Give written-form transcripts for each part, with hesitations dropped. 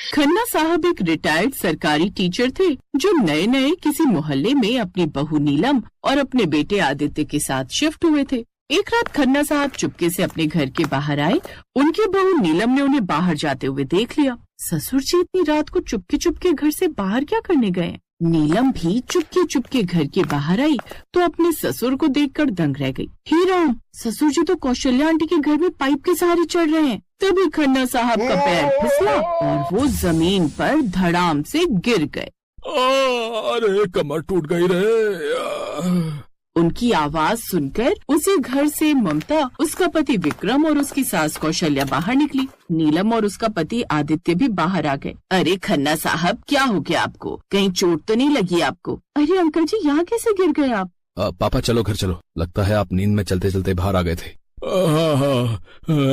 खन्ना साहब एक रिटायर्ड सरकारी टीचर थे जो नए नए किसी मोहल्ले में अपनी बहू नीलम और अपने बेटे आदित्य के साथ शिफ्ट हुए थे। एक रात खन्ना साहब चुपके से अपने घर के बाहर आए। उनकी बहू नीलम ने उन्हें बाहर जाते हुए देख लिया। ससुर जी इतनी रात को चुपके चुपके घर से बाहर क्या करने गए? नीलम भी चुपके चुपके घर के बाहर आई तो अपने ससुर को देखकर दंग रह गई। हे राम, ससुर जी तो कौशल्या आंटी के घर में पाइप के सहारे चढ़ रहे हैं। तभी खन्ना साहब का पैर फिसला और वो जमीन पर धड़ाम से गिर गए। अरे कमर टूट गई रे। उनकी आवाज सुनकर उसी घर से ममता, उसका पति विक्रम और उसकी सास कौशल्या बाहर निकली। नीलम और उसका पति आदित्य भी बाहर आ गए। अरे खन्ना साहब, क्या हो गया आपको? कहीं चोट तो नहीं लगी आपको? अरे अंकल जी, यहाँ कैसे गिर गए आप? पापा चलो घर चलो, लगता है आप नींद में चलते चलते बाहर आ गए थे। हाँ,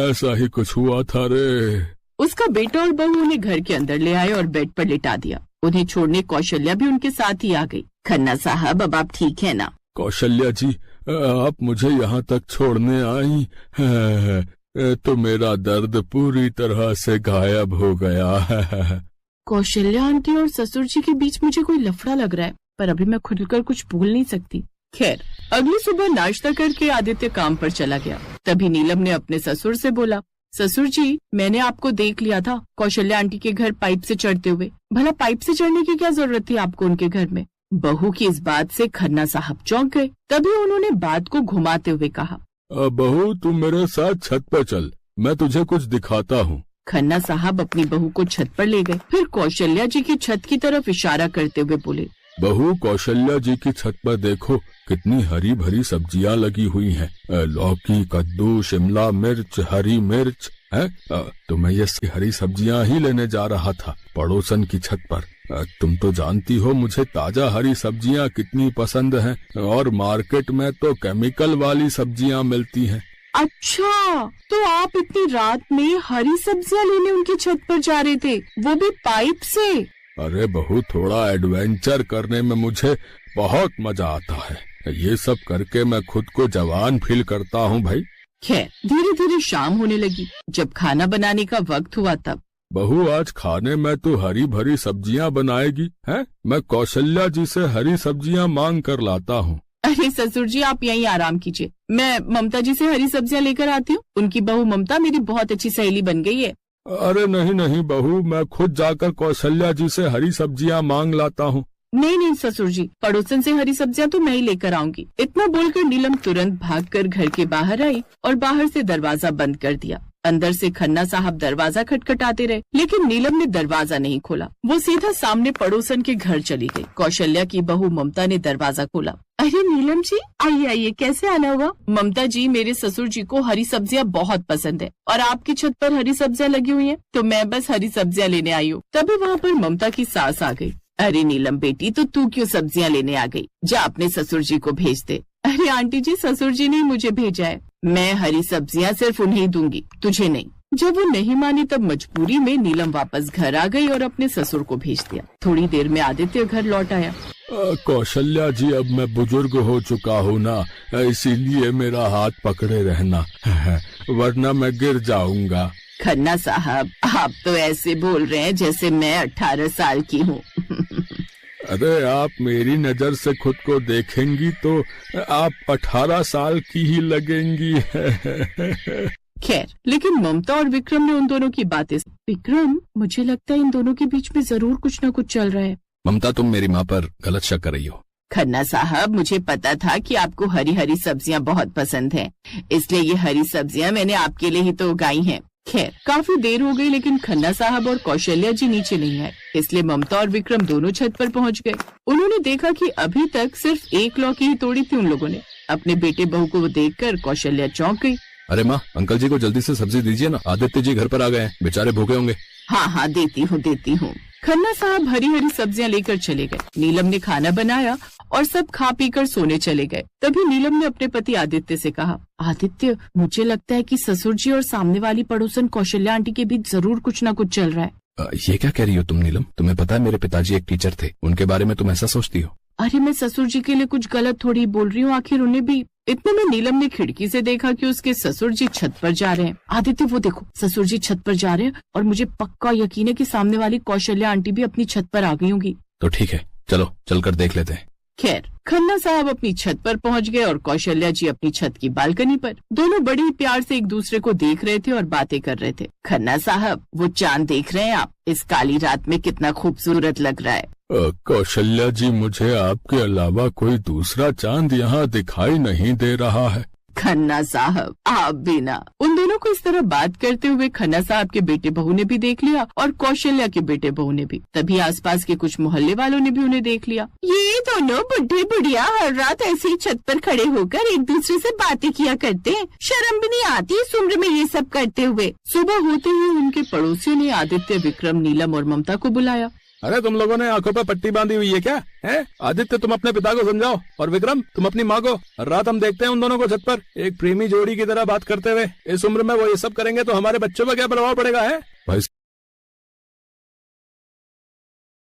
ऐसा ही कुछ हुआ था रे। उसका बेटा और बहू उन्हें घर के अंदर ले आए और बेड पर लिटा दिया। उन्हें छोड़ने कौशल्या भी उनके साथ ही आ गई। खन्ना साहब, अब आप ठीक है ना? कौशल्या जी, आप मुझे यहाँ तक छोड़ने आई तो मेरा दर्द पूरी तरह से गायब हो गया। कौशल्या आंटी और ससुर जी के बीच मुझे कोई लफड़ा लग रहा है, पर अभी मैं खुलकर कुछ बोल नहीं सकती। खैर, अगली सुबह नाश्ता करके आदित्य काम पर चला गया। तभी नीलम ने अपने ससुर से बोला, ससुर जी, मैंने आपको देख लिया था कौशल्या आंटी के घर पाइप से चढ़ते हुए। भला पाइप से चढ़ने की क्या जरूरत थी आपको उनके घर में? बहू की इस बात से खन्ना साहब चौंक गए। तभी उन्होंने बात को घुमाते हुए कहा, बहू तुम मेरे साथ छत पर चल, मैं तुझे कुछ दिखाता हूँ। खन्ना साहब अपनी बहू को छत पर ले गए। फिर कौशल्या जी की छत की तरफ इशारा करते हुए बोले, बहू कौशल्या जी की छत पर देखो, कितनी हरी भरी सब्जियां लगी हुई हैं। लौकी, कद्दू, शिमला मिर्च, हरी मिर्च है। तो मैं ये हरी सब्जियां ही लेने जा रहा था पड़ोसन की छत पर। तुम तो जानती हो मुझे ताजा हरी सब्जियां कितनी पसंद हैं और मार्केट में तो केमिकल वाली सब्जियां मिलती हैं। अच्छा, तो आप इतनी रात में हरी सब्जियां लेने उनकी छत पर जा रहे थे, वो भी पाइप से? अरे बहू, थोड़ा एडवेंचर करने में मुझे बहुत मजा आता है। ये सब करके मैं खुद को जवान फील करता हूँ भाई। खैर, धीरे धीरे शाम होने लगी। जब खाना बनाने का वक्त हुआ तब, बहू आज खाने में तो हरी भरी सब्जियां बनाएगी हैं? मैं कौशल्या जी से हरी सब्जियां मांग कर लाता हूँ। अरे ससुर जी, आप यहीं आराम कीजिए, मैं ममता जी से हरी सब्जियां लेकर आती हूँ। उनकी बहू ममता मेरी बहुत अच्छी सहेली बन गई है। अरे नहीं नहीं बहू, मैं खुद जाकर कौशल्या जी से हरी सब्जियां मांग लाता हूँ। नहीं नहीं ससुर जी, पड़ोसन से हरी सब्जियां तो मैं ही लेकर आऊंगी। इतना बोलकर नीलम तुरंत भागकर घर के बाहर आई और बाहर से दरवाजा बंद कर दिया। अंदर से खन्ना साहब दरवाजा खटखटाते रहे, लेकिन नीलम ने दरवाजा नहीं खोला। वो सीधा सामने पड़ोसन के घर चली गई। कौशल्या की बहू ममता ने दरवाजा खोला। अरे नीलम जी, आइए आइए, कैसे आना हुआ? ममता जी, मेरे ससुर जी को हरी सब्जियां बहुत पसंद है और आपकी छत पर हरी सब्जियां लगी हुई हैं, तो मैं बस हरी सब्जियां लेने आई हूँ। तभी वहाँ पर ममता की सास आ गई। अरे नीलम बेटी, तो तू क्यों सब्जियां लेने आ गई? जा अपने ससुर जी को भेज दे। अरे आंटी जी, ससुर जी ने मुझे भेजा है। मैं हरी सब्जियां सिर्फ उन्हें दूंगी, तुझे नहीं। जब वो नहीं मानी तब मजबूरी में नीलम वापस घर आ गई और अपने ससुर को भेज दिया। थोड़ी देर में आदित्य घर लौट आया। कौशल्या जी, अब मैं बुजुर्ग हो चुका हूँ ना, इसीलिए मेरा हाथ पकड़े रहना, वरना मैं गिर जाऊंगा। खन्ना साहब, आप तो ऐसे बोल रहे हैं जैसे मैं 18 साल की हूँ। अरे आप मेरी नजर से खुद को देखेंगी तो आप 18 साल की ही लगेंगी। खैर, लेकिन ममता और विक्रम ने उन दोनों की बातें। विक्रम, मुझे लगता है इन दोनों के बीच में जरूर कुछ न कुछ चल रहा है। ममता, तुम मेरी माँ पर गलत शक कर रही हो। खन्ना साहब, मुझे पता था कि आपको हरी हरी सब्जियां बहुत पसंद हैं, इसलिए ये हरी सब्जियां मैंने आपके लिए ही तो उगाई हैं। खैर, काफी देर हो गई लेकिन खन्ना साहब और कौशल्या जी नीचे नहीं आए, इसलिए ममता और विक्रम दोनों छत पर पहुंच गए। उन्होंने देखा कि अभी तक सिर्फ एक लौकी ही तोड़ी थी उन लोगों ने। अपने बेटे बहू को देखकर कौशल्या चौंक गई। अरे माँ, अंकल जी को जल्दी से सब्जी दीजिए ना, आदित्य जी घर पर आ गए हैं, बेचारे भूखे होंगे। हाँ हाँ, देती हूँ। खन्ना साहब हरी हरी सब्जियां लेकर चले गए। नीलम ने खाना बनाया और सब खा पीकर सोने चले गए। तभी नीलम ने अपने पति आदित्य से कहा, आदित्य, मुझे लगता है कि ससुर जी और सामने वाली पड़ोसन कौशल्या आंटी के बीच जरूर कुछ न कुछ चल रहा है। ये क्या कह रही हो तुम नीलम? तुम्हें पता है मेरे पिताजी एक टीचर थे, उनके बारे में तुम ऐसा सोचती हो? अरे मैं ससुर जी के लिए कुछ गलत थोड़ी बोल रही हूँ, आखिर उन्हें भी इतने में नीलम ने खिड़की से देखा कि उसके ससुर जी छत पर जा रहे हैं। आदित्य, वो देखो, ससुर जी छत पर जा रहे हैं और मुझे पक्का यकीन है कि सामने वाली कौशल्या आंटी भी अपनी छत पर आ गई होंगी। तो ठीक है, चलो चलकर देख लेते हैं। खैर, खन्ना साहब अपनी छत पर पहुंच गए और कौशल्या जी अपनी छत की बालकनी पर। दोनों बड़ी प्यार से एक दूसरे को देख रहे थे और बातें कर रहे थे। खन्ना साहब, वो चांद देख रहे हैं आप? इस काली रात में कितना खूबसूरत लग रहा है। कौशल्या जी, मुझे आपके अलावा कोई दूसरा चांद यहाँ दिखाई नहीं दे रहा है। खन्ना साहब, आप भी ना। उन दोनों को इस तरह बात करते हुए खन्ना साहब के बेटे बहू ने भी देख लिया और कौशल्या के बेटे बहू ने भी। तभी आसपास के कुछ मोहल्ले वालों ने भी उन्हें देख लिया। ये दोनों बुढ़े बुढ़िया हर रात ऐसे ही छत पर खड़े होकर एक दूसरे से बातें किया करते हैं। शर्म भी नहीं आती इस उम्र में ये सब करते हुए। सुबह होते ही उनके पड़ोसियों ने आदित्य, विक्रम, नीलम और ममता को बुलाया। अरे तुम लोगों ने आंखों पर पट्टी बांधी हुई है क्या? है आदित्य, तुम अपने पिता को समझाओ, और विक्रम, तुम अपनी माँ को। हर रात हम देखते हैं उन दोनों को छत पर एक प्रेमी जोड़ी की तरह बात करते हुए। इस उम्र में वो ये सब करेंगे तो हमारे बच्चों पर क्या प्रभाव पड़ेगा? है भाई